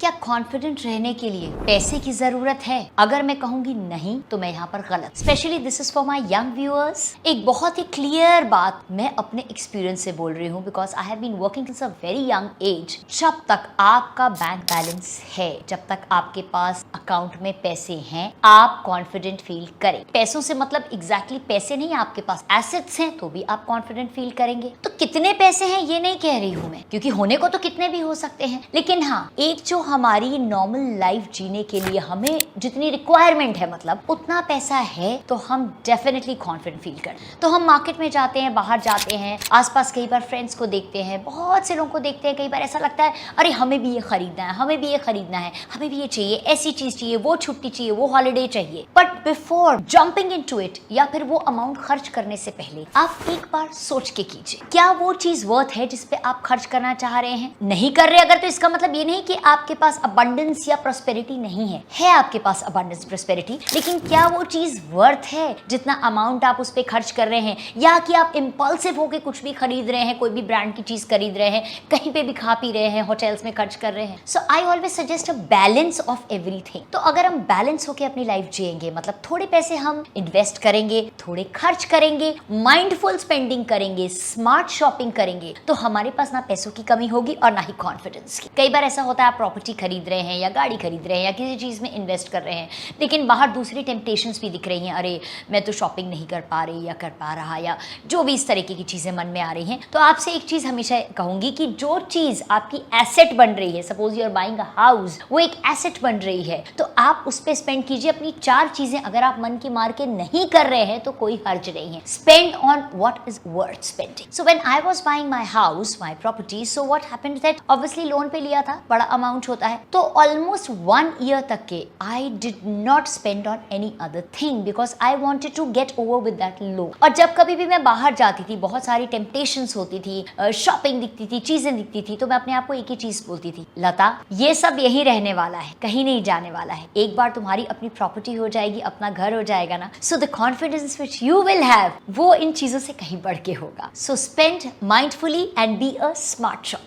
क्या कॉन्फिडेंट रहने के लिए पैसे की जरूरत है? अगर मैं कहूंगी नहीं तो मैं यहाँ पर गलत। Specially this is for my young viewers. एक बहुत ही क्लियर बात मैं अपने एक्सपीरियंस से बोल रही हूँ, because I have been working since a very young age. जब तक आपका बैंक बैलेंस है, जब तक आपके पास अकाउंट में पैसे हैं, आप कॉन्फिडेंट फील करें। पैसों से मतलब एग्जैक्टली पैसे नहीं, आपके पास एसेट्स हैं तो भी आप कॉन्फिडेंट फील करेंगे। तो कितने पैसे हैं ये नहीं कह रही हूँ मैं, क्योंकि होने को तो कितने भी हो सकते हैं, लेकिन हाँ, एक जो हमारी नॉर्मल लाइफ जीने के लिए हमें जितनी रिक्वायरमेंट है, मतलब उतना पैसा है तो हम डेफिनेटली कॉन्फिडेंट फील करें। तो हम मार्केट में जाते हैं, बाहर जाते हैं, आसपास कई बार फ्रेंड्स को देखते हैं, बहुत से लोगों को देखते हैं, कई बार ऐसा लगता है अरे हमें भी ये खरीदना है, हमें भी ये खरीदना है, हमें भी ये चाहिए, ऐसी चीज चाहिए, वो छुट्टी चाहिए, वो हॉलीडे चाहिए। But before jumping into it या फिर वो अमाउंट खर्च करने से पहले आप एक बार सोच के कीजिए, क्या वो चीज वर्थ है जिसपे आप खर्च करना चाह रहे हैं? नहीं कर रहे अगर, तो इसका मतलब ये नहीं कि आपके पास अबंडेंस या प्रोस्पेरिटी नहीं है आपके पास अबंडेंस प्रोस्पेरिटी, लेकिन क्या वो चीज वर्थ है जितना अमाउंट आप उस पे खर्च कर रहे हैं? या कि आप इंपल्सिव होके कुछ भी खरीद रहे हैं, कोई भी ब्रांड की चीज खरीद रहे हैं, कहीं पे भी खा पी रहे हैं, होटल्स में खर्च कर रहे हैं। So I always suggest a balance of everything. तो अगर हम बैलेंस होके अपनी लाइफ जिएंगे, मतलब थोड़े पैसे हम इन्वेस्ट करेंगे, थोड़े खर्च करेंगे, माइंडफुल स्पेंडिंग करेंगे, स्मार्ट शॉपिंग करेंगे, तो हमारे पास ना पैसों की कमी होगी और ना ही कॉन्फिडेंस की। कई बार ऐसा होता है, आप प्रॉपर्टी खरीद रहे हैं या गाड़ी खरीद रहे हैं या किसी चीज में इन्वेस्ट कर रहे हैं, लेकिन बाहर दूसरी टेम्पटेशंस भी दिख रही हैं, अरे मैं तो शॉपिंग नहीं कर पा रही या कर पा रहा, या जो भी इस तरीके की चीजें मन में आ रही हैं। तो आपसे एक चीज हमेशा कहूंगी कि जो चीज आपकी एसेट बन रही है, suppose you are buying a house, वो एक एसेट बन रही है, तो आप उस पे स्पेंड कीजिए अपनी 4 चीजें। अगर आप मन की मार के नहीं कर रहे हैं तो कोई हर्ज नहीं है। Spend on what is worth spending. So when I was buying my house, my property, so what happened that obviously loan पे लिया था, बड़ा अमाउंट होता है, तो ऑलमोस्ट 1 ईयर तक के I did not spend on any other thing because I wanted to get over with that loan. और जब कभी भी मैं बाहर जाती थी, बहुत सारी टेम्पटेशंस होती थी, शॉपिंग दिखती थी, चीजें दिखती थी, तो मैं अपने आप को एक ही चीज बोलती थी, लता ये सब यही रहने वाला है, कहीं नहीं जाने वाला है। एक बार तुम्हारी अपनी प्रॉपर्टी हो जाएगी, अपना घर हो जाएगा ना, so the confidence which you will have, वो इन चीजों से कहीं बढ़ के होगा। So spend mindfully and be a smart shopper.